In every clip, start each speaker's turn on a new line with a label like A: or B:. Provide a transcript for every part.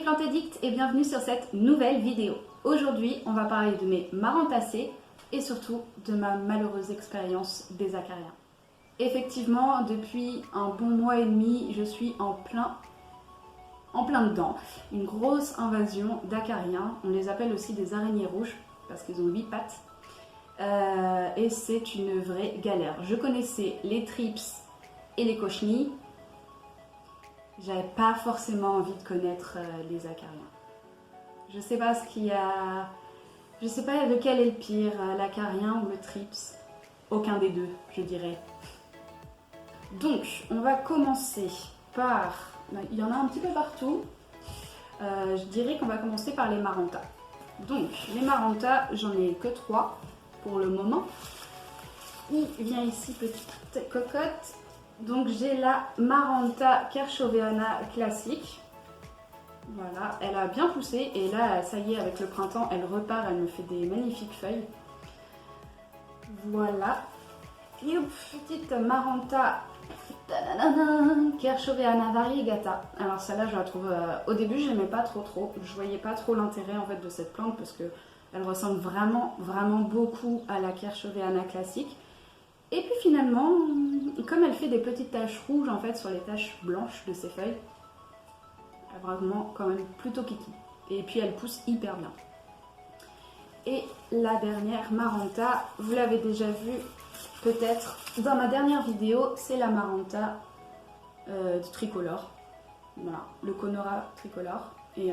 A: Plantes Addicts et bienvenue sur cette nouvelle vidéo. Aujourd'hui, on va parler de mes marantacées et surtout de ma malheureuse expérience des acariens. Effectivement, depuis un bon mois et demi, je suis en plein dedans. Une grosse invasion d'acariens. On les appelle aussi des araignées rouges parce qu'ils ont 8 pattes. Et c'est une vraie galère. Je connaissais les thrips et les cochenilles. J'avais pas forcément envie de connaître les acariens. Je sais pas ce qu'il y a. Je sais pas lequel est le pire, l'acarien ou le thrips. Aucun des deux, je dirais. Donc, on va commencer par. Il y en a un petit peu partout. Je dirais qu'on va commencer par les marantas. Donc, les marantas, j'en ai que 3 pour le moment. Il vient ici, petite cocotte. Donc j'ai la Maranta Kerchoveana classique. Voilà, elle a bien poussé et là, ça y est, avec le printemps, elle repart, elle me fait des magnifiques feuilles. Voilà. Et petite Maranta Kerchoveana variegata. Alors celle-là, je la trouve, au début, je n'aimais pas trop. Je voyais pas trop l'intérêt en fait de cette plante parce que elle ressemble vraiment beaucoup à la Kerchoveana classique. Et puis finalement, comme elle fait des petites taches rouges en fait sur les taches blanches de ses feuilles, elle est vraiment quand même plutôt kiki. Et puis elle pousse hyper bien. Et la dernière Maranta, vous l'avez déjà vu peut-être dans ma dernière vidéo, c'est la Maranta du tricolore. Voilà, le Conora tricolore. Et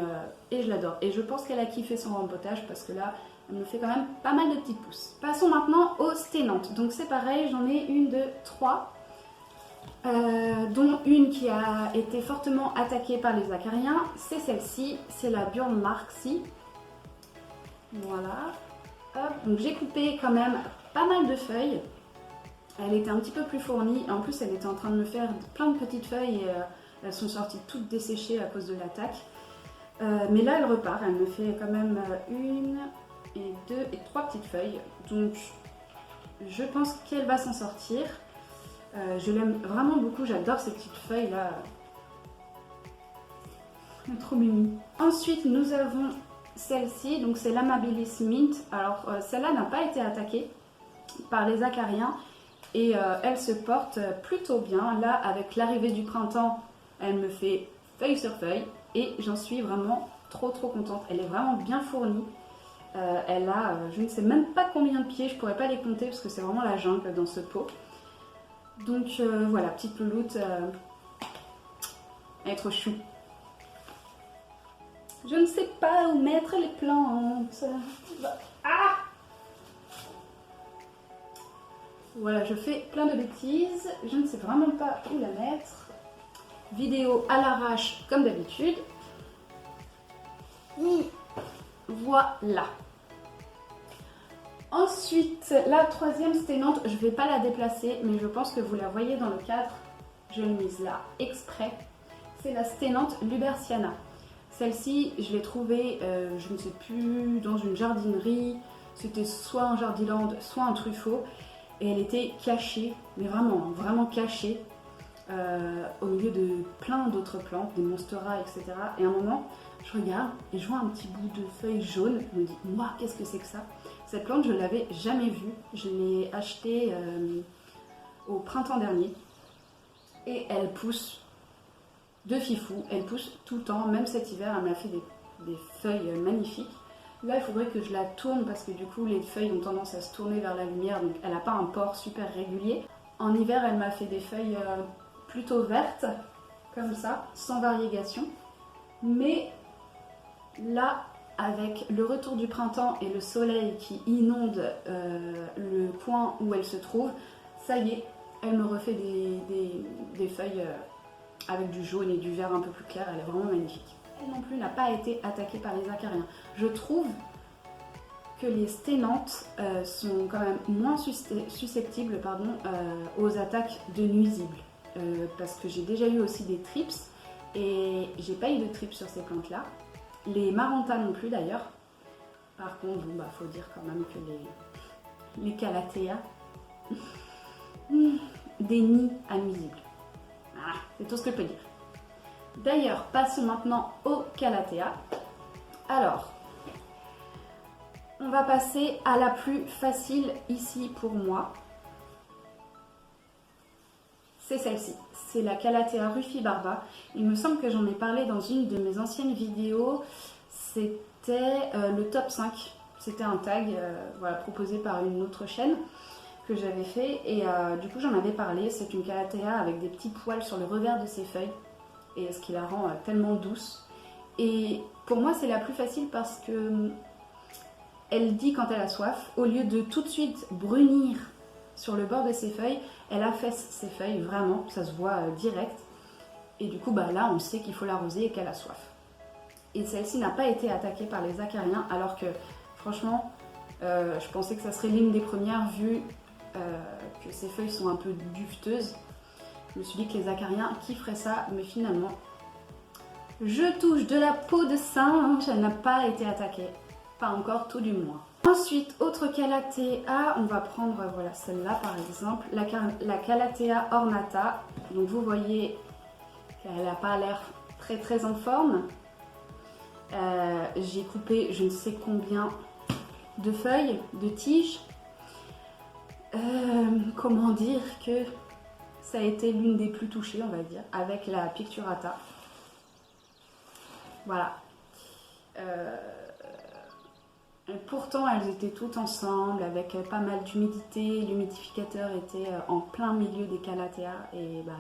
A: je l'adore. Et je pense qu'elle a kiffé son rempotage parce que là, elle me fait quand même pas mal de petites pousses. Passons maintenant aux sténantes. Donc c'est pareil, j'en ai une, 2, 3. Dont une qui a été fortement attaquée par les acariens. C'est celle-ci, c'est la Björnmarksii. Voilà. Hop. Donc j'ai coupé quand même pas mal de feuilles. Elle était un petit peu plus fournie. En plus, elle était en train de me faire plein de petites feuilles et elles sont sorties toutes desséchées à cause de l'attaque. Mais là, elle repart. Elle me fait quand même une... et 2 et 3 petites feuilles, donc je pense qu'elle va s'en sortir. Je l'aime vraiment beaucoup, j'adore ces petites feuilles là, trop mimi. Ensuite nous avons celle-ci, donc c'est l'Amabilis Mint. Alors celle-là n'a pas été attaquée par les acariens et elle se porte plutôt bien. Là, avec l'arrivée du printemps, elle me fait feuille sur feuille et j'en suis vraiment trop contente. Elle est vraiment bien fournie. Elle a, je ne sais même pas combien de pieds, je pourrais pas les compter parce que c'est vraiment la jungle dans ce pot. Donc voilà, petite louloute, elle est trop chou. Je ne sais pas où mettre les plantes. Ah! Voilà, je fais plein de bêtises, je ne sais vraiment pas où la mettre. Vidéo à l'arrache comme d'habitude. Voilà. Ensuite, la troisième sténante, je ne vais pas la déplacer, mais je pense que vous la voyez dans le cadre. Je l'ai mise là exprès. C'est la sténante Luberciana. Celle-ci, je l'ai trouvée, je ne sais plus, dans une jardinerie. C'était soit un Jardiland, soit un Truffaut. Et elle était cachée, mais vraiment cachée, au milieu de plein d'autres plantes, des monstera, etc. Et à un moment, je regarde et je vois un petit bout de feuille jaune. Je me dis, moi, qu'est-ce que c'est que ça? Cette plante, je ne l'avais jamais vue. Je l'ai achetée au printemps dernier. Et elle pousse de fifou. Elle pousse tout le temps. Même cet hiver, elle m'a fait des feuilles magnifiques. Là, il faudrait que je la tourne parce que du coup, les feuilles ont tendance à se tourner vers la lumière. Donc, elle n'a pas un port super régulier. En hiver, elle m'a fait des feuilles plutôt vertes, comme ça, sans variégation. Mais là, avec le retour du printemps et le soleil qui inonde le coin où elle se trouve, ça y est, elle me refait des feuilles avec du jaune et du vert un peu plus clair. Elle est vraiment magnifique. Elle non plus n'a pas été attaquée par les acariens. Je trouve que les sténantes sont quand même moins susceptibles aux attaques de nuisibles. Parce que j'ai déjà eu aussi des thrips et j'ai pas eu de thrips sur ces plantes-là. Les marantas non plus d'ailleurs. Par contre, bon, faut dire quand même que les calathea, des nids à nuisibles. Voilà, c'est tout ce que je peux dire. D'ailleurs, passons maintenant au calathea. Alors, on va passer à la plus facile ici pour moi. C'est celle-ci, c'est la Calathea rufibarba. Il me semble que j'en ai parlé dans une de mes anciennes vidéos. C'était le top 5. C'était un tag voilà, proposé par une autre chaîne que j'avais fait. Et du coup, j'en avais parlé. C'est une Calathea avec des petits poils sur le revers de ses feuilles. Et ce qui la rend tellement douce. Et pour moi, c'est la plus facile parce que elle dit quand elle a soif, au lieu de tout de suite brunir sur le bord de ses feuilles, elle affaisse ses feuilles, vraiment, ça se voit direct. Et du coup, bah, là, on sait qu'il faut l'arroser et qu'elle a soif. Et celle-ci n'a pas été attaquée par les acariens, alors que, franchement, je pensais que ça serait l'une des premières, vu que ses feuilles sont un peu duveteuses. Je me suis dit que les acariens kifferaient ça, mais finalement, je touche de la peau de singe, elle n'a pas été attaquée. Pas encore, tout du moins. Ensuite, autre Calathea, on va prendre voilà, celle-là par exemple, la Calathea ornata. Donc vous voyez qu'elle n'a pas l'air très très en forme. J'ai coupé je ne sais combien de feuilles, de tiges. Comment dire que ça a été l'une des plus touchées, on va dire, avec la picturata. Voilà. Pourtant, elles étaient toutes ensemble avec pas mal d'humidité. L'humidificateur était en plein milieu des Calathea et bah,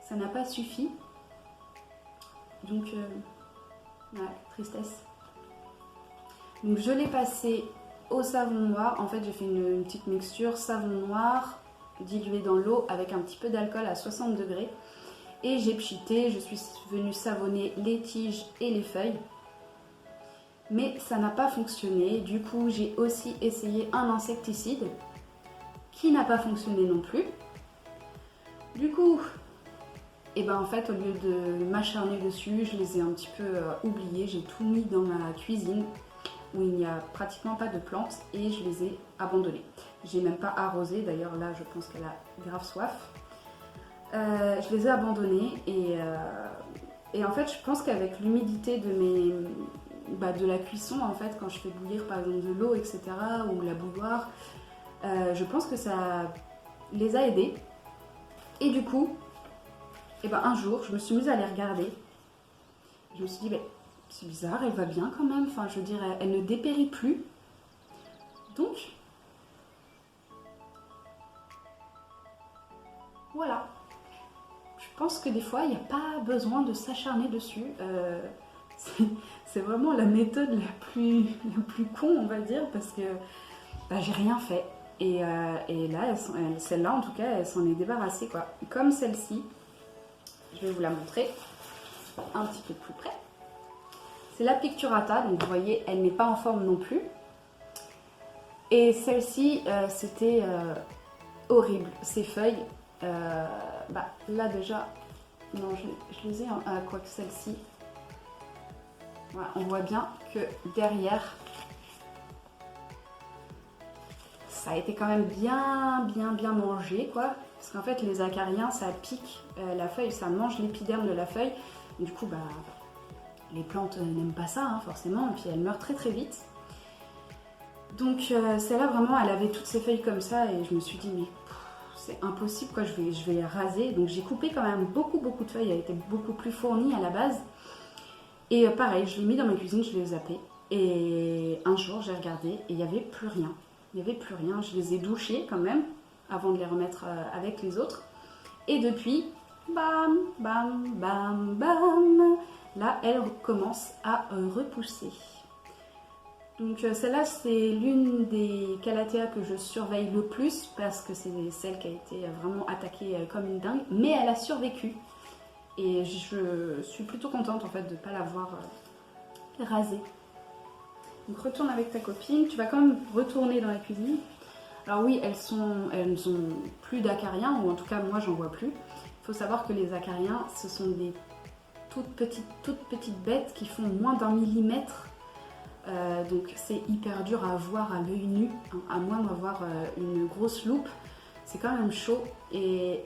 A: ça n'a pas suffi. Donc, ouais, tristesse. Donc, je l'ai passé au savon noir. En fait, j'ai fait une petite mixture savon noir dilué dans l'eau avec un petit peu d'alcool à 60 degrés. Et j'ai pchité, je suis venue savonner les tiges et les feuilles. Mais ça n'a pas fonctionné. Du coup, j'ai aussi essayé un insecticide qui n'a pas fonctionné non plus. Du coup, et ben en fait, au lieu de m'acharner dessus, je les ai un petit peu oubliés. J'ai tout mis dans ma cuisine où il n'y a pratiquement pas de plantes et je les ai abandonnés. J'ai même pas arrosé. D'ailleurs, là, je pense qu'elle a grave soif. Je les ai abandonnés et en fait, je pense qu'avec l'humidité de la cuisson, en fait, quand je fais bouillir par exemple de l'eau, etc., ou la bouilloire, je pense que ça les a aidés. Et du coup, et ben, un jour, je me suis mise à les regarder. Je me suis dit, c'est bizarre, elle va bien quand même. Enfin, je veux dire, elle ne dépérit plus. Donc, voilà. Je pense que des fois, il n'y a pas besoin de s'acharner dessus. C'est vraiment la méthode la plus con, on va dire, parce que bah, j'ai rien fait. Et là, celle-là, en tout cas, elle s'en est débarrassée, quoi. Comme celle-ci, je vais vous la montrer un petit peu plus près. C'est la picturata, donc vous voyez, elle n'est pas en forme non plus. Et celle-ci, c'était horrible. Ces feuilles, bah, là déjà, non, je les ai, quoi que celle-ci. Voilà, on voit bien que derrière, ça a été quand même bien mangé, quoi. Parce qu'en fait, les acariens, ça pique la feuille, ça mange l'épiderme de la feuille. Du coup, bah, les plantes n'aiment pas ça, hein, forcément, et puis elles meurent très vite. Donc celle-là, vraiment, elle avait toutes ses feuilles comme ça, et je me suis dit, mais c'est impossible, quoi, je vais les raser. Donc j'ai coupé quand même beaucoup de feuilles, elle était beaucoup plus fournie à la base. Et pareil, je l'ai mis dans ma cuisine, je l'ai zappé. Et un jour, j'ai regardé et il n'y avait plus rien. Il n'y avait plus rien. Je les ai douchés quand même, avant de les remettre avec les autres. Et depuis, bam, bam, bam, bam, là, elle commence à repousser. Donc celle-là, c'est l'une des Calathea que je surveille le plus parce que c'est celle qui a été vraiment attaquée comme une dingue. Mais elle a survécu. Et je suis plutôt contente en fait de ne pas l'avoir rasée. Donc retourne avec ta copine. Tu vas quand même retourner dans la cuisine. Alors oui, elles ont plus d'acariens, ou en tout cas moi j'en vois plus. Il faut savoir que les acariens, ce sont des toutes petites bêtes qui font moins d'1 millimètre. Donc c'est hyper dur à voir à l'œil nu, hein, à moins d'avoir une grosse loupe. C'est quand même chaud et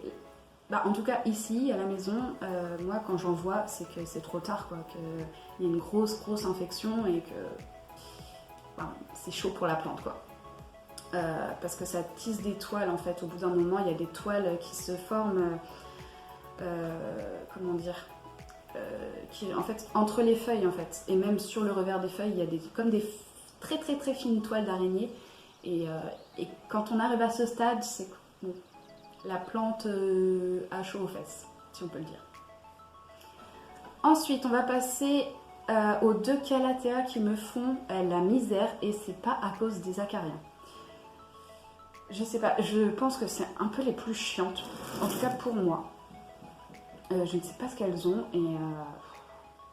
A: En tout cas ici à la maison, moi quand j'en vois c'est que c'est trop tard quoi, qu'il y a une grosse infection et que c'est chaud pour la plante quoi. Parce que ça tisse des toiles en fait, au bout d'un moment il y a des toiles qui se forment, comment dire, qui, en fait, entre les feuilles en fait, et même sur le revers des feuilles il y a comme des très fines toiles d'araignée et quand on arrive à ce stade c'est que bon, la plante a chaud aux fesses, si on peut le dire. Ensuite on va passer aux 2 calathea qui me font la misère et c'est pas à cause des acariens. Je sais pas, je pense que c'est un peu les plus chiantes, en tout cas pour moi. Je ne sais pas ce qu'elles ont et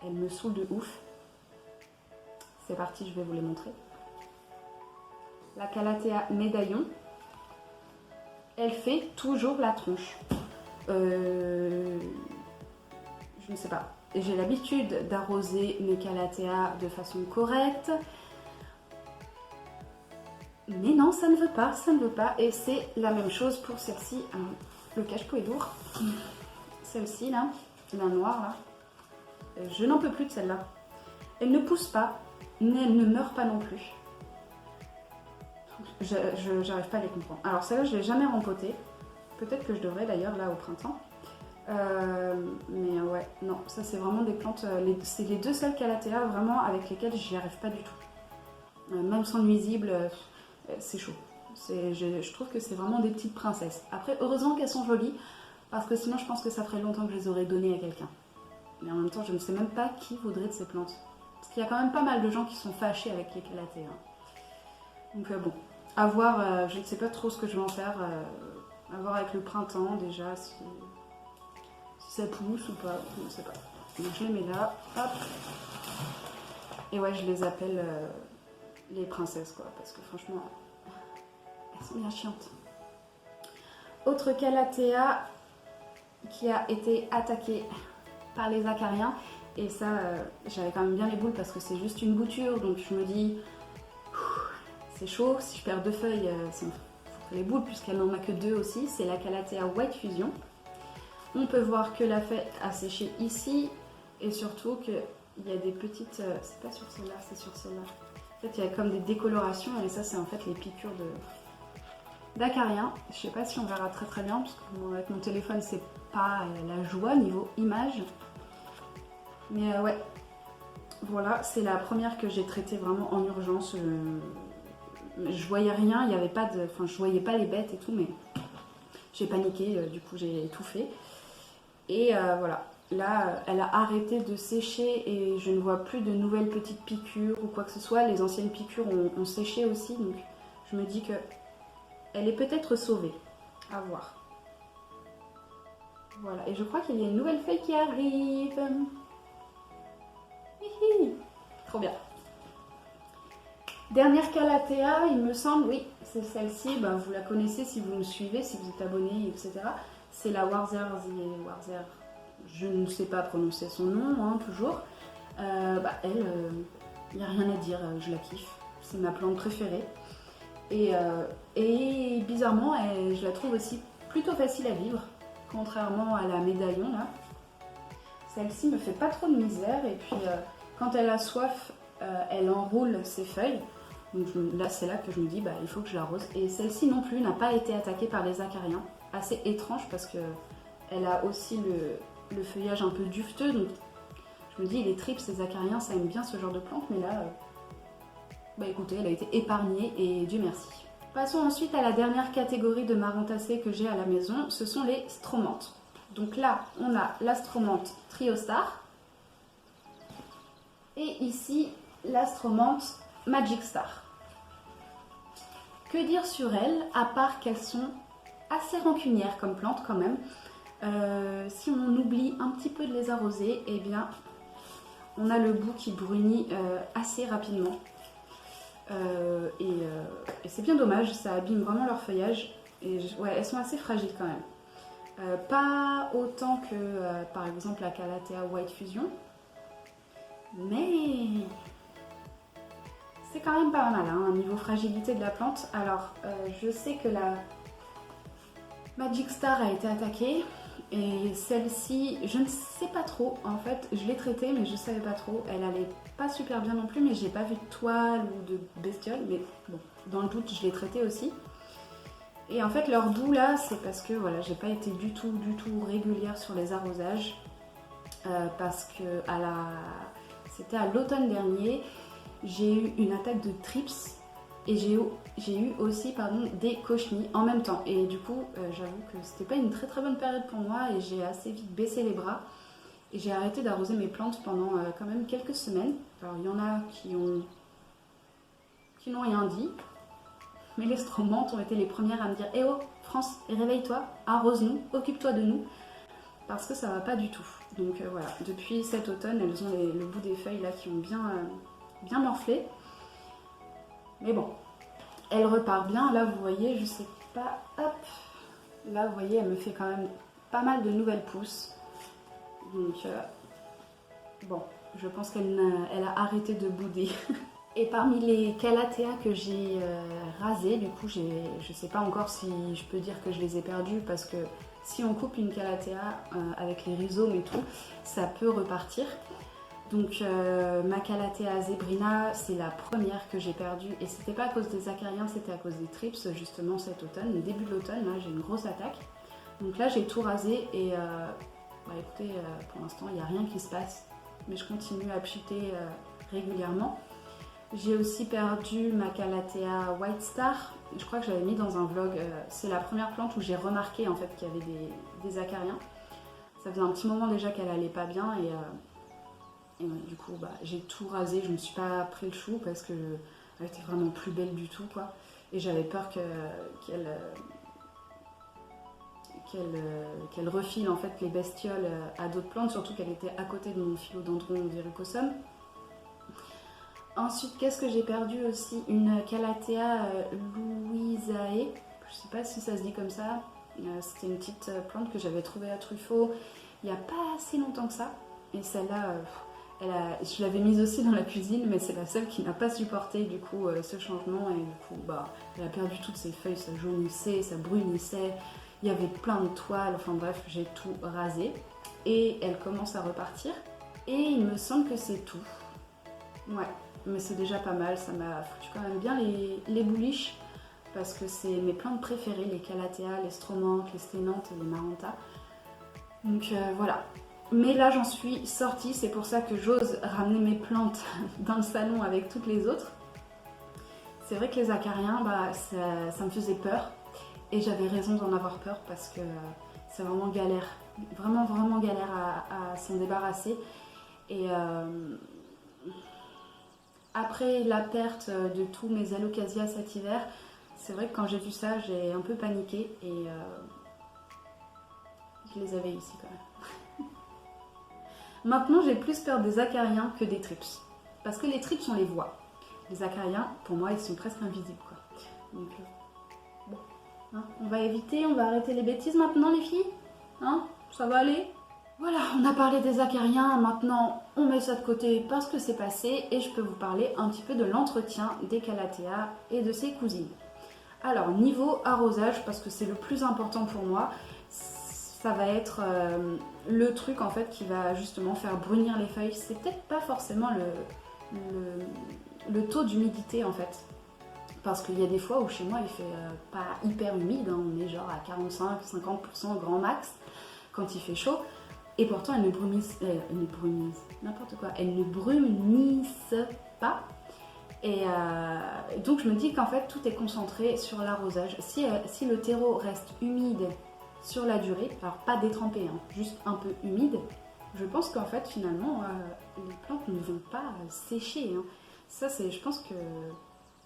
A: elles me saoulent de ouf. C'est parti, je vais vous les montrer. La calathea médaillon, elle fait toujours la tronche. Je ne sais pas. J'ai l'habitude d'arroser mes calathea de façon correcte. Mais non, ça ne veut pas, Et c'est la même chose pour celle-ci. Le cache-pot est lourd. Celle-ci là, la noire là. Je n'en peux plus de celle-là. Elle ne pousse pas, mais elle ne meurt pas non plus. J'arrive pas à les comprendre. Alors celle-là, je ne l'ai jamais rempotée. Peut-être que je devrais d'ailleurs là au printemps. Mais ouais, non, ça c'est vraiment des plantes. C'est les 2 seules calathea vraiment avec lesquelles j'y arrive pas du tout. Même sans nuisible, c'est chaud. Je trouve que c'est vraiment des petites princesses. Après, heureusement qu'elles sont jolies, parce que sinon je pense que ça ferait longtemps que je les aurais données à quelqu'un. Mais en même temps, je ne sais même pas qui voudrait de ces plantes. Parce qu'il y a quand même pas mal de gens qui sont fâchés avec les calathea. Donc bon, à voir, je ne sais pas trop ce que je vais en faire. À voir avec le printemps déjà, si ça pousse ou pas, je ne sais pas. Donc je les mets là, hop. Et ouais, je les appelle les princesses quoi, parce que franchement, elles sont bien chiantes. Autre calathea qui a été attaquée par les acariens, et ça, j'avais quand même bien les boules parce que c'est juste une bouture, donc je me dis, c'est chaud, si je perds 2 feuilles, ça me ferait les boules puisqu'elle n'en a que 2 aussi, c'est la calathea White Fusion. On peut voir que la feuille a séché ici, et surtout qu'il y a des petites, c'est pas sur celle-là, c'est sur celle-là. En fait, il y a comme des décolorations, et ça, c'est en fait les piqûres d'acariens. Je sais pas si on verra très bien, parce que avec mon téléphone, c'est pas la joie niveau image. Mais ouais, voilà, c'est la première que j'ai traitée vraiment en urgence. Je voyais rien, il y avait pas de, enfin, je voyais pas les bêtes et tout, mais j'ai paniqué, du coup j'ai étouffé. Et voilà, là, elle a arrêté de sécher et je ne vois plus de nouvelles petites piqûres ou quoi que ce soit. Les anciennes piqûres ont séché aussi, donc je me dis que elle est peut-être sauvée. À voir. Voilà, et je crois qu'il y a une nouvelle feuille qui arrive. Hihi, trop bien. Dernière calathea, il me semble, oui, c'est celle-ci. Vous la connaissez si vous me suivez, si vous êtes abonné, etc. C'est la Warzer. Je ne sais pas prononcer son nom, hein, toujours. Elle, il n'y a rien à dire, je la kiffe. C'est ma plante préférée. Et bizarrement, je la trouve aussi plutôt facile à vivre, contrairement à la médaillon là. Celle-ci me fait pas trop de misère, et puis quand elle a soif, elle enroule ses feuilles. Donc là, c'est là que je me dis, il faut que je l'arrose. Et celle-ci non plus n'a pas été attaquée par les acariens. Assez étrange parce que elle a aussi le feuillage un peu duveteux. Donc je me dis, les trips, les acariens, ça aime bien ce genre de plante, mais là, écoutez, elle a été épargnée et Dieu merci. Passons ensuite à la dernière catégorie de marantacées que j'ai à la maison, ce sont les stromantes. Donc là, on a l'astromante Triostar et ici l'astromante Magic Star. Que dire sur elles, à part qu'elles sont assez rancunières comme plantes quand même. Si on oublie un petit peu de les arroser, eh bien on a le bout qui brunit assez rapidement. Et c'est bien dommage, ça abîme vraiment leur feuillage. Et ouais, elles sont assez fragiles quand même. Pas autant que par exemple la calathea White Fusion, mais c'est quand même pas mal hein, niveau fragilité de la plante. Alors je sais que la Magic Star a été attaquée Et celle-ci, je ne sais pas trop, en fait, je l'ai traitée mais je savais pas trop. Elle allait pas super bien non plus, mais j'ai pas vu de toile ou de bestiole, mais bon, dans le doute, je l'ai traitée aussi. Et en fait, leur bout là, c'est parce que voilà, j'ai pas été du tout régulière sur les arrosages. Parce que c'était à l'automne dernier, j'ai eu une attaque de trips et j'ai eu aussi des cochenilles en même temps. Et du coup, j'avoue que c'était pas une très bonne période pour moi et j'ai assez vite baissé les bras. Et j'ai arrêté d'arroser mes plantes pendant quand même quelques semaines. Alors il y en a qui n'ont rien dit, mais les stromantes ont été les premières à me dire « Eh oh, France, réveille-toi, arrose-nous, occupe-toi de nous ». Parce que ça va pas du tout. Donc voilà, depuis cet automne, elles ont le bout des feuilles là qui ont bien morflé. Mais bon, elle repart bien. Là, vous voyez, je sais pas, hop. Là, vous voyez, elle me fait quand même pas mal de nouvelles pousses. Donc bon, je pense qu'elle a arrêté de bouder. Et parmi les calatheas que j'ai rasés, du coup, je sais pas encore si je peux dire que je les ai perdus parce que si on coupe une calathea avec les rhizomes et tout, ça peut repartir. Donc ma calathea zebrina, c'est la première que j'ai perdue et c'était pas à cause des acariens, c'était à cause des trips justement cet automne, le début de l'automne, là j'ai une grosse attaque. Donc là j'ai tout rasé et écoutez, pour l'instant il n'y a rien qui se passe, mais je continue à pchuter régulièrement. J'ai aussi perdu ma calathea white star. Je crois que je l'avais mis dans un vlog. C'est la première plante où j'ai remarqué en fait qu'il y avait des acariens. Ça faisait un petit moment déjà qu'elle allait pas bien et du coup j'ai tout rasé. Je me suis pas pris le chou parce que elle était vraiment plus belle du tout quoi. Et j'avais peur qu'elle refile en fait les bestioles à d'autres plantes, surtout qu'elle était à côté de mon philodendron verrucosum. Ensuite, qu'est-ce que j'ai perdu aussi? Une calathea louisae, je sais pas si ça se dit comme ça. C'était une petite plante que j'avais trouvée à Truffaut il n'y a pas assez longtemps que ça. Et celle-là, je l'avais mise aussi dans la cuisine, mais c'est la seule qui n'a pas supporté du coup ce changement. Et du coup, elle a perdu toutes ses feuilles, ça jaunissait, ça brunissait. Il y avait plein de toiles, enfin bref, j'ai tout rasé. Et elle commence à repartir. Et il me semble que c'est tout. Ouais. Mais c'est déjà pas mal, ça m'a foutu quand même bien les bouliches parce que c'est mes plantes préférées, les calatheas, les stromantes, les sténantes et les marantas. Donc voilà. Mais là j'en suis sortie, c'est pour ça que j'ose ramener mes plantes dans le salon avec toutes les autres. C'est vrai que les acariens, ça me faisait peur et j'avais raison d'en avoir peur parce que c'est vraiment galère, vraiment galère à s'en débarrasser. Et après la perte de tous mes alocasias cet hiver, c'est vrai que quand j'ai vu ça, j'ai un peu paniqué et je les avais ici quand même. Maintenant, j'ai plus peur des acariens que des trips. Parce que les trips, on les voit. Les acariens, pour moi, ils sont presque invisibles, quoi. Donc, bon. Hein, on va éviter, on va arrêter les bêtises maintenant, les filles. Hein, ça va aller? Voilà, on a parlé des acariens, maintenant on met ça de côté parce que c'est passé et je peux vous parler un petit peu de l'entretien des calatheas et de ses cousines. Alors, niveau arrosage, parce que c'est le plus important pour moi, ça va être le truc en fait qui va justement faire brunir les feuilles. C'est peut-être pas forcément le taux d'humidité en fait. Parce qu'il y a des fois où chez moi il fait pas hyper humide, hein, on est genre à 45-50% grand max quand il fait chaud. Et pourtant, elle ne brumise pas. Et donc, je me dis qu'en fait, tout est concentré sur l'arrosage. Si le terreau reste humide sur la durée, alors pas détrempé, hein, juste un peu humide, je pense qu'en fait, finalement, les plantes ne vont pas sécher. Hein. Ça, je pense que...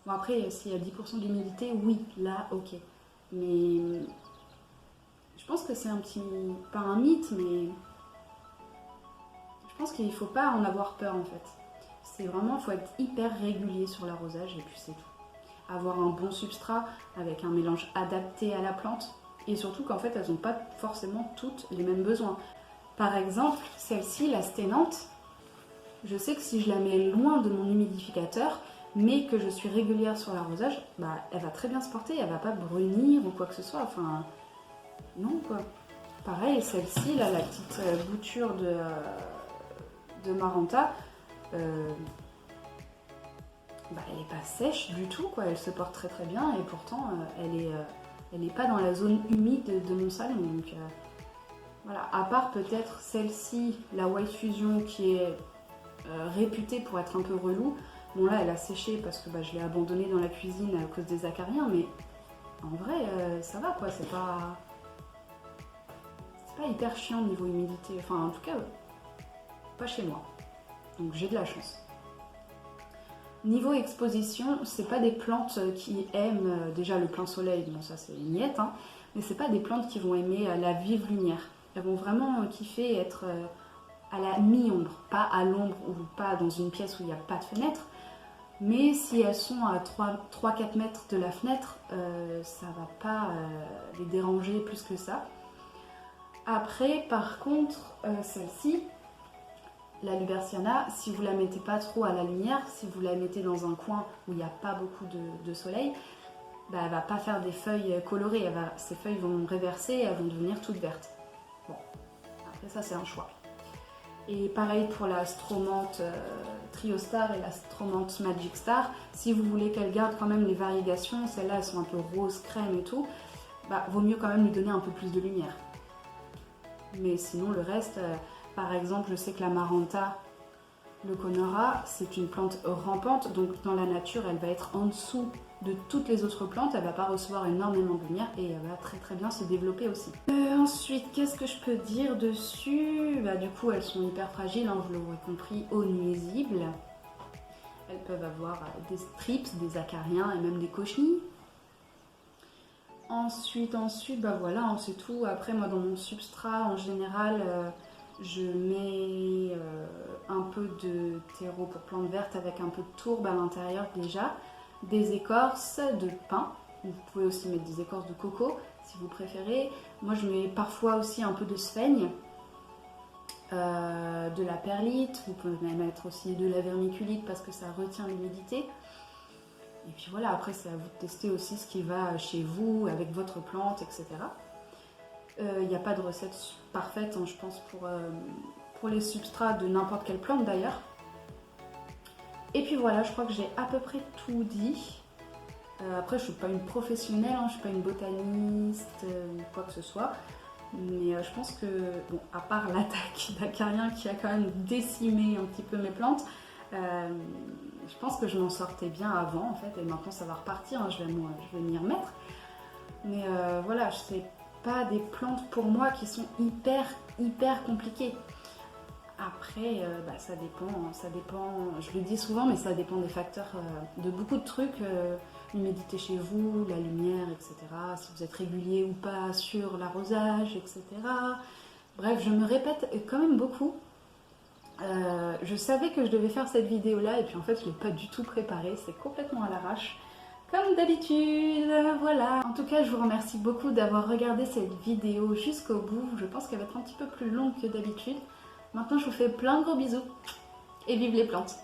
A: Bon, après, s'il y a 10% d'humidité, oui, là, ok. Mais je pense que c'est pas un mythe, mais... Je pense qu'il ne faut pas en avoir peur en fait. C'est vraiment, il faut être hyper régulier sur l'arrosage et puis c'est tout. Avoir un bon substrat avec un mélange adapté à la plante et surtout qu'en fait elles n'ont pas forcément toutes les mêmes besoins. Par exemple, celle-ci, la sténante, je sais que si je la mets loin de mon humidificateur, mais que je suis régulière sur l'arrosage, elle va très bien se porter, elle va pas brunir ou quoi que ce soit, enfin non quoi. Pareil, celle-ci, là, la petite bouture de Maranta, elle n'est pas sèche du tout, quoi. Elle se porte très très bien et pourtant elle n'est pas dans la zone humide de mon salon. Donc voilà, à part peut-être celle-ci, la White Fusion, qui est réputée pour être un peu relou. Bon là elle a séché parce que je l'ai abandonnée dans la cuisine à cause des acariens, mais en vrai ça va quoi, c'est pas hyper chiant niveau humidité, enfin en tout cas pas chez moi, donc j'ai de la chance. Niveau exposition, c'est pas des plantes qui aiment déjà le plein soleil, bon ça c'est une miette, hein, mais c'est pas des plantes qui vont aimer la vive lumière. Elles vont vraiment kiffer être à la mi-ombre, pas à l'ombre ou pas dans une pièce où il n'y a pas de fenêtre. Mais si elles sont à 3-4 mètres de la fenêtre, ça va pas les déranger plus que ça. Après, par contre, celle-ci, la Luberciana, si vous la mettez pas trop à la lumière, si vous la mettez dans un coin où il n'y a pas beaucoup de soleil, elle va pas faire des feuilles colorées. Ces feuilles vont réverser et elles vont devenir toutes vertes. Bon, après ça c'est un choix. Et pareil pour la Stromante Trio Star et la Stromante Magic Star. Si vous voulez qu'elle garde quand même les variégations, celles-là elles sont un peu rose crème et tout, vaut mieux quand même lui donner un peu plus de lumière. Mais sinon le reste, par exemple je sais que la Maranta, le Conora, c'est une plante rampante, donc dans la nature elle va être en dessous de toutes les autres plantes, elle va pas recevoir énormément de lumière et elle va très très bien se développer aussi. Ensuite, qu'est-ce que je peux dire dessus? Du coup, elles sont hyper fragiles, hein, vous l'aurez compris, eau nuisible. Elles peuvent avoir des strips, des acariens et même des cochenilles. Ensuite, voilà, hein, c'est tout. Après, moi, dans mon substrat, en général, je mets un peu de terreau pour plantes vertes avec un peu de tourbe à l'intérieur déjà. Des écorces de pin, vous pouvez aussi mettre des écorces de coco si vous préférez. Moi je mets parfois aussi un peu de sphaigne, de la perlite, vous pouvez mettre aussi de la vermiculite parce que ça retient l'humidité. Et puis voilà, après c'est à vous de tester aussi ce qui va chez vous, avec votre plante, etc. Il n'y a pas de recette parfaite, hein, je pense, pour les substrats de n'importe quelle plante d'ailleurs. Et puis voilà, je crois que j'ai à peu près tout dit. Après, je ne suis pas une professionnelle, hein, je ne suis pas une botaniste ou quoi que ce soit. Mais je pense que, bon, à part l'attaque d'acariens qui a quand même décimé un petit peu mes plantes, je pense que je m'en sortais bien avant en fait. Et maintenant ça va repartir, hein, je vais m'y remettre. Mais voilà, c'est pas des plantes pour moi qui sont hyper compliquées. Après, ça dépend, je le dis souvent, mais ça dépend des facteurs, de beaucoup de trucs, l'humidité chez vous, la lumière, etc. Si vous êtes régulier ou pas sur l'arrosage, etc. Bref, je me répète quand même beaucoup. Je savais que je devais faire cette vidéo-là, et puis en fait, je ne l'ai pas du tout préparée, c'est complètement à l'arrache. Comme d'habitude, voilà. En tout cas, je vous remercie beaucoup d'avoir regardé cette vidéo jusqu'au bout. Je pense qu'elle va être un petit peu plus longue que d'habitude. Maintenant, je vous fais plein de gros bisous et vive les plantes!